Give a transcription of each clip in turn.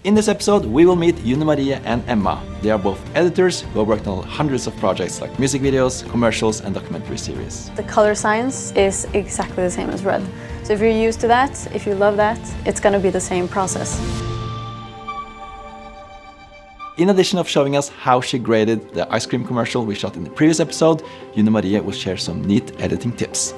In this episode, we will meet Juni and Emma. They are both editors who have worked on hundreds of projects like music videos, commercials, and documentary series. The color science is exactly the same as red. So if you're used to that, if you love that, it's going to be the same process. In addition of showing us how she graded the ice cream commercial we shot in the previous episode, Juni will share some neat editing tips.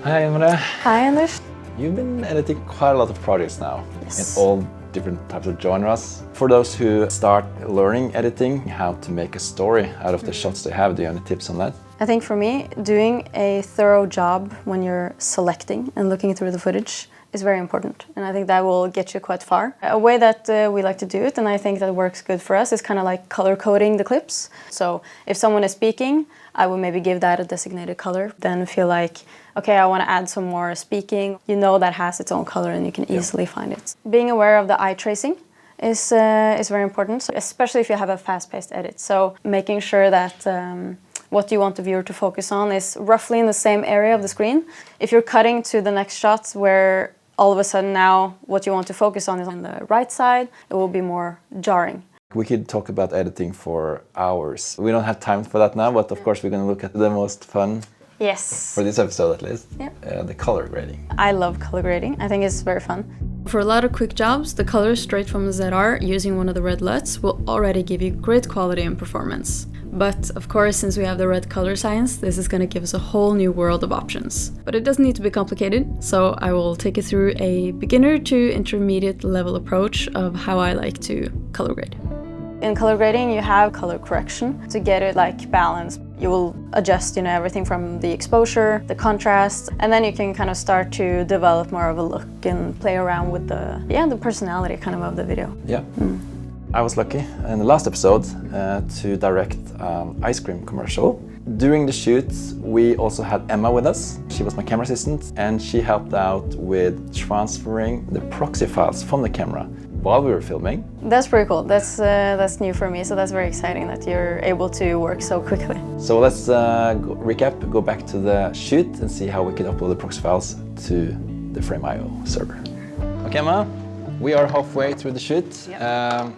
Hi, Emma. Hi, Anders. You've been editing quite a lot of projects now, Yes. in all different types of genres. For those who start learning editing, how to make a story out of the shots they have, do you have any tips on that? I think for me, doing a thorough job when you're selecting and looking through the footage is very important. And I think that will get you quite far. A way that we like to do it, and I think that works good for us, is kind of like color coding the clips. So if someone is speaking, I would maybe give that a designated color. Then feel like, okay, I want to add some more speaking. You know that has its own color and you can easily find it. Being aware of the eye tracing is very important, especially if you have a fast-paced edit. So making sure that what you want the viewer to focus on is roughly in the same area of the screen. If you're cutting to the next shot where all of a sudden now what you want to focus on is on the right side, it will be more jarring. We could talk about editing for hours. We don't have time for that now, but of course we're going to look at the most fun, Yes. for this episode at least, Yeah. The color grading. I love color grading. I think it's very fun. For a lot of quick jobs, the colors straight from the ZR using one of the red LUTs will already give you great quality and performance. But of course, since we have the red color science, this is going to give us a whole new world of options. But it doesn't need to be complicated, so I will take you through a beginner to intermediate level approach of how I like to color grade. In color grading, you have color correction to get it like balanced. You will adjust, everything from the exposure, the contrast, and then you can kind of start to develop more of a look and play around with the personality kind of the video. Yeah. I was lucky in the last episode to direct ice cream commercial. During the shoot, we also had Emma with us. She was my camera assistant and she helped out with transferring the Proxy files from the camera while we were filming. That's pretty cool. That's new for me, so that's very exciting that you're able to work so quickly. So let's go back to the shoot and see how we can upload the Proxy files to the Frame.io server. Okay, Emma, we are halfway through the shoot. Yep.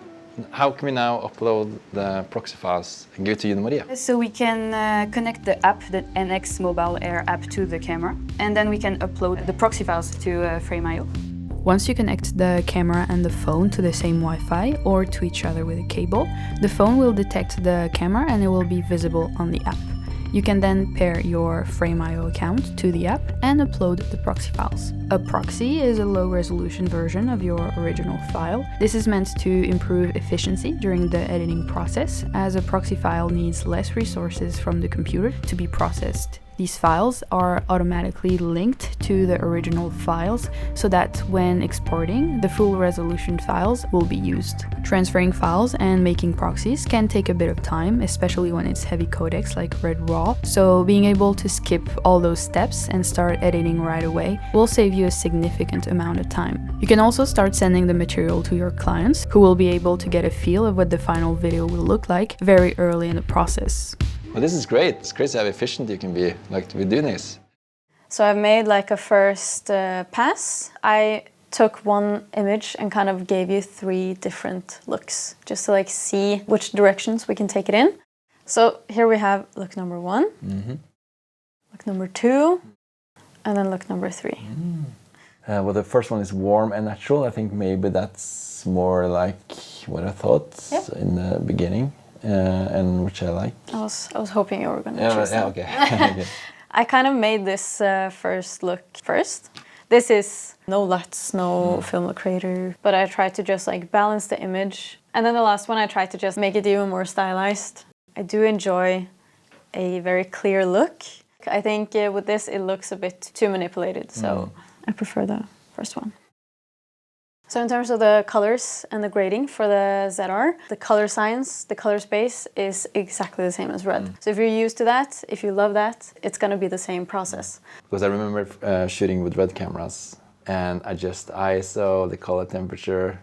How can we now upload the Proxy files and give it to Juni? So we can connect the app, the NX Mobile Air app, to the camera, and then we can upload the proxy files to Frame.io. Once you connect the camera and the phone to the same Wi-Fi or to each other with a cable, the phone will detect the camera and it will be visible on the app. You can then pair your Frame.io account to the app and upload the proxy files. A proxy is a low-resolution version of your original file. This is meant to improve efficiency during the editing process, as a proxy file needs less resources from the computer to be processed. These files are automatically linked to the original files so that when exporting, the full resolution files will be used. Transferring files and making proxies can take a bit of time, especially when it's heavy codecs like Red RAW. So being able to skip all those steps and start editing right away will save you a significant amount of time. You can also start sending the material to your clients, who will be able to get a feel of what the final video will look like very early in the process. Well, this is great. It's crazy how efficient you can be to be doing this. So I've made like a first pass. I took one image and kind of gave you 3 different looks, just to see which directions we can take it in. So here we have look number 1, look number 2, and then look number 3. Well, the first one is warm and natural. I think maybe that's more like what I thought in the beginning. And which I like. I was hoping you were going to choose that. Okay. I kind of made this first look first. This is no LUTs, no film creator, but I tried to just balance the image. And then the last one, I tried to just make it even more stylized. I do enjoy a very clear look. I think with this, it looks a bit too manipulated, so I prefer the first one. So in terms of the colors and the grading for the ZR, the color science, the color space is exactly the same as red. So if you're used to that, if you love that, it's going to be the same process. Because I remember shooting with red cameras and adjust ISO, the color temperature.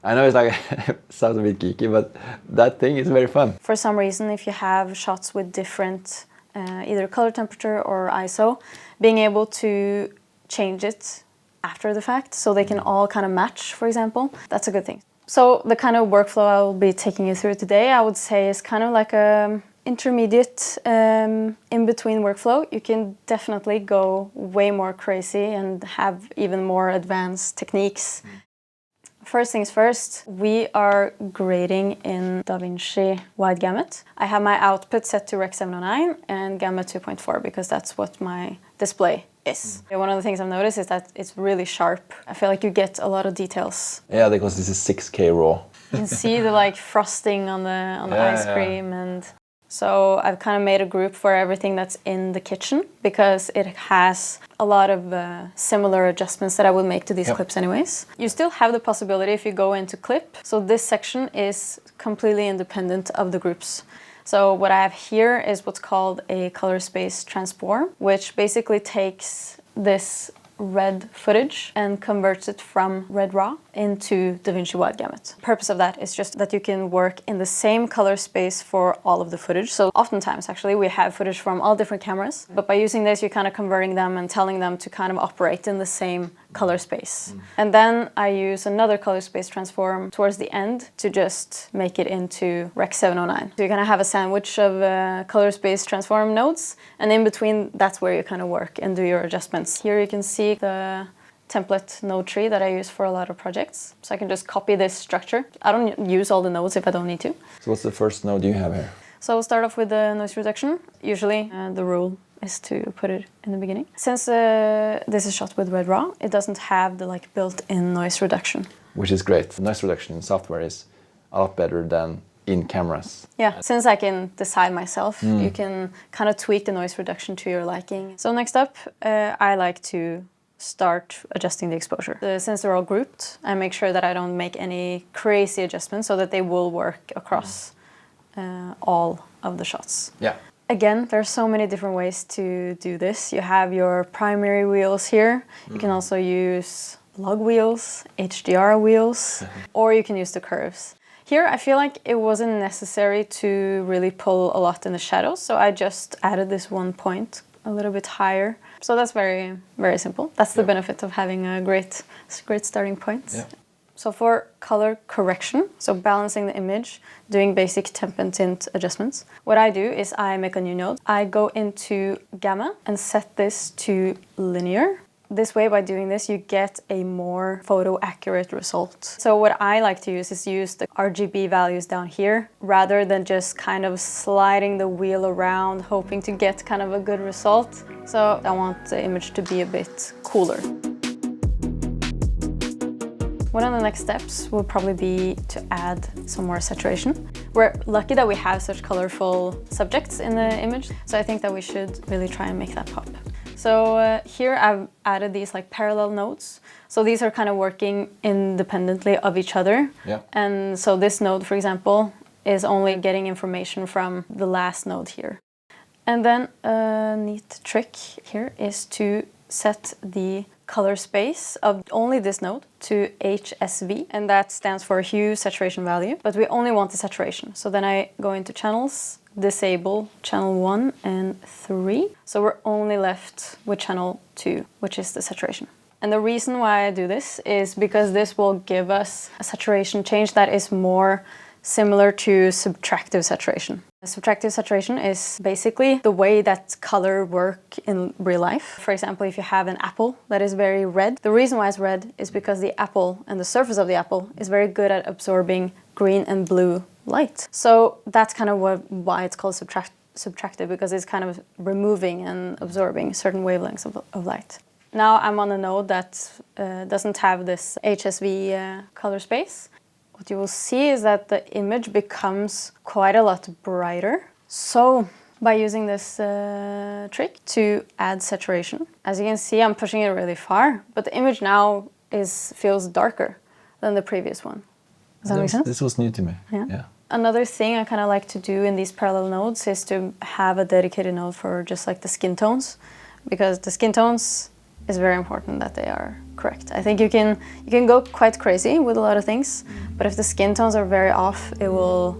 I know it's sounds a bit geeky, but that thing is very fun. For some reason, if you have shots with different either color temperature or ISO, being able to change it after the fact, so they can all kind of match, for example. That's a good thing. So the kind of workflow I will be taking you through today, I would say, is kind of like a intermediate in-between workflow. You can definitely go way more crazy and have even more advanced techniques. First things first, we are grading in DaVinci wide gamut. I have my output set to Rec. 709 and gamma 2.4 because that's what my display is. One of the things I've noticed is that it's really sharp. I feel like you get a lot of details. Yeah, because this is 6K raw. You can see the like frosting on the ice cream, and so I've kind of made a group for everything that's in the kitchen because it has a lot of similar adjustments that I would make to these clips anyways. You still have the possibility if you go into clip. So this section is completely independent of the groups. So what I have here is what's called a color space transform, which basically takes this red footage and converts it from red raw into DaVinci wide gamut. The purpose of that is just that you can work in the same color space for all of the footage. So oftentimes actually we have footage from all different cameras, but by using this you're kind of converting them and telling them to kind of operate in the same color space. And then I use another color space transform towards the end to just make it into Rec. 709. So you're gonna have a sandwich of color space transform nodes, and in between that's where you kind of work and do your adjustments. Here you can see the template node tree that I use for a lot of projects. So I can just copy this structure. I don't use all the nodes if I don't need to. So what's the first node you have here? So we'll start off with the noise reduction. Usually the rule is to put it in the beginning. Since this is shot with red raw, it doesn't have the like built-in noise reduction. Which is great. Noise reduction in software is a lot better than in cameras. Yeah, since I can decide myself, you can kind of tweak the noise reduction to your liking. So next up, I like to start adjusting the exposure. Since they're all grouped, I make sure that I don't make any crazy adjustments so that they will work across all of the shots. Yeah. Again, there are so many different ways to do this. You have your primary wheels here. You can also use log wheels, HDR wheels, or you can use the curves. Here, I feel like it wasn't necessary to really pull a lot in the shadows, so I just added this 1 point a little bit higher. So that's very, very simple. That's the benefit of having a great starting point. Yeah. So for color correction, so balancing the image, doing basic temp and tint adjustments, what I do is I make a new node. I go into gamma and set this to linear. This way, by doing this, you get a more photo accurate result. So what I like to use is use the RGB values down here rather than just kind of sliding the wheel around, hoping to get kind of a good result. So I want the image to be a bit cooler. One of the next steps will probably be to add some more saturation. We're lucky that we have such colorful subjects in the image, so I think that we should really try and make that pop. So here I've added these like parallel nodes. So these are kind of working independently of each other. Yeah. And so this node, for example, is only getting information from the last node here. And then a neat trick here is to set the color space of only this node to HSV, and that stands for hue saturation value, but we only want the saturation. So then I go into channels, disable channel 1 and 3. So we're only left with channel 2, which is the saturation. And the reason why I do this is because this will give us a saturation change that is more similar to subtractive saturation. Subtractive saturation is basically the way that color work in real life. For example, if you have an apple that is very red, the reason why it's red is because the apple and the surface of the apple is very good at absorbing green and blue light. So that's kind of why it's called subtractive, because it's kind of removing and absorbing certain wavelengths of light. Now I'm on a node that doesn't have this HSV color space. What you will see is that the image becomes quite a lot brighter. So by using this trick to add saturation, as you can see, I'm pushing it really far, but the image now feels darker than the previous one. Does that make sense? This was new to me. Yeah. Another thing I kind of like to do in these parallel nodes is to have a dedicated node for just like the skin tones, because the skin tones is very important that they are correct. I think you can go quite crazy with a lot of things, but if the skin tones are very off, it will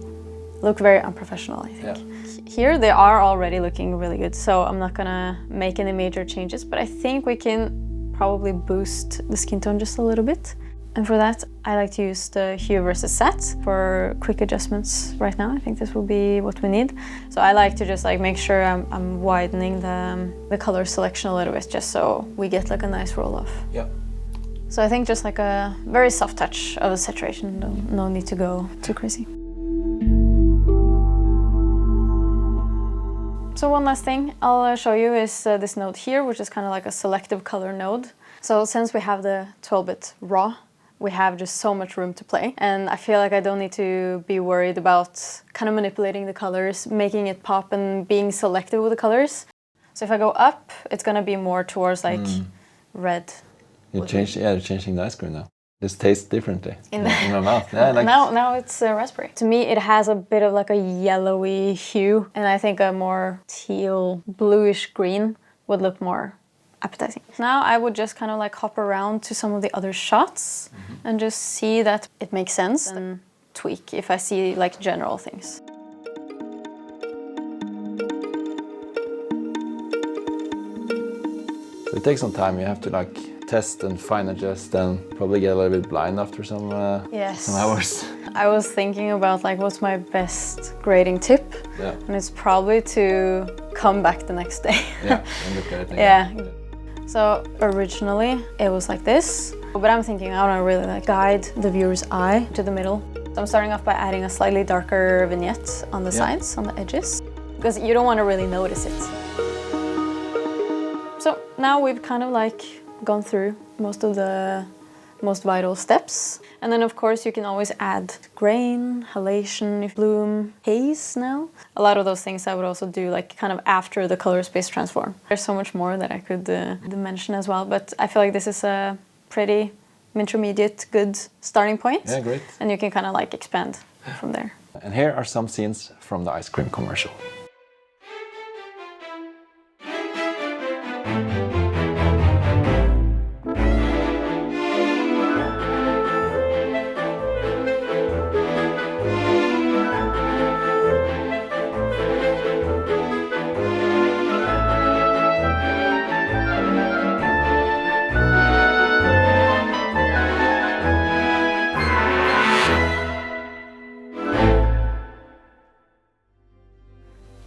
look very unprofessional, I think. Yeah. Here they are already looking really good, so I'm not gonna make any major changes, but I think we can probably boost the skin tone just a little bit. And for that, I like to use the hue versus sat for quick adjustments right now. I think this will be what we need. So I like to just like make sure I'm widening the color selection a little bit, just so we get like a nice roll off. Yeah. So I think just like a very soft touch of the saturation. No need to go too crazy. So one last thing I'll show you is this node here, which is kind of like a selective color node. So since we have the 12-bit raw, we have just so much room to play. And I feel like I don't need to be worried about kind of manipulating the colors, making it pop and being selective with the colors. So if I go up, it's gonna be more towards like red. You're changing the ice cream now. This tastes differently in my mouth. Yeah, like now it's raspberry. To me, it has a bit of like a yellowy hue, and I think a more teal, bluish green would look more appetizing. Now I would just kind of like hop around to some of the other shots and just see that it makes sense and tweak if I see like general things. So it takes some time. You have to like test and fine adjust and probably get a little bit blind after some hours. I was thinking about like what's my best grading tip, and it's probably to come back the next day. Yeah, and look at it again. Yeah. So originally it was like this, but I'm thinking I want to really like guide the viewer's eye to the middle. So I'm starting off by adding a slightly darker vignette on the sides, on the edges, because you don't want to really notice it. So now we've kind of like gone through most of the most vital steps. And then of course you can always add grain, halation, bloom, haze now. A lot of those things I would also do like kind of after the color space transform. There's so much more that I could mention as well, but I feel like this is a pretty intermediate, good starting point. Yeah, great. And you can kind of like expand from there. And here are some scenes from the ice cream commercial.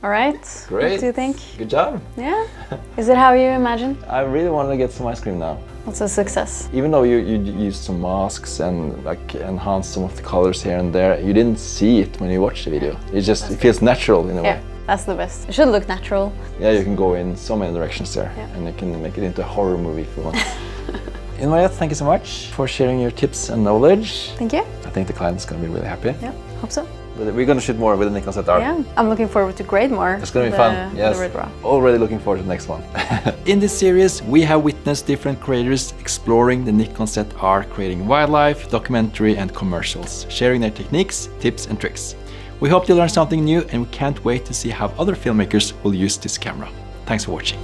All right. Great. What do you think? Good job. Yeah. Is it how you imagined? I really want to get some ice cream now. What's a success? Even though you used some masks and like enhanced some of the colors here and there, you didn't see it when you watched the video. It feels natural in a way. Yeah, that's the best. It should look natural. Yeah, you can go in so many directions there, and you can make it into a horror movie if you want. Inmaria, thank you so much for sharing your tips and knowledge. Thank you. I think the client's going to be really happy. Yeah, hope so. But we're going to shoot more with the Nikon ZR. Yeah, I'm looking forward to grade more. It's going to be fun. Yes. The Red Raw. Already looking forward to the next one. In this series, we have witnessed different creators exploring the Nikon ZR, creating wildlife, documentary, and commercials, sharing their techniques, tips, and tricks. We hope you learned something new, and we can't wait to see how other filmmakers will use this camera. Thanks for watching.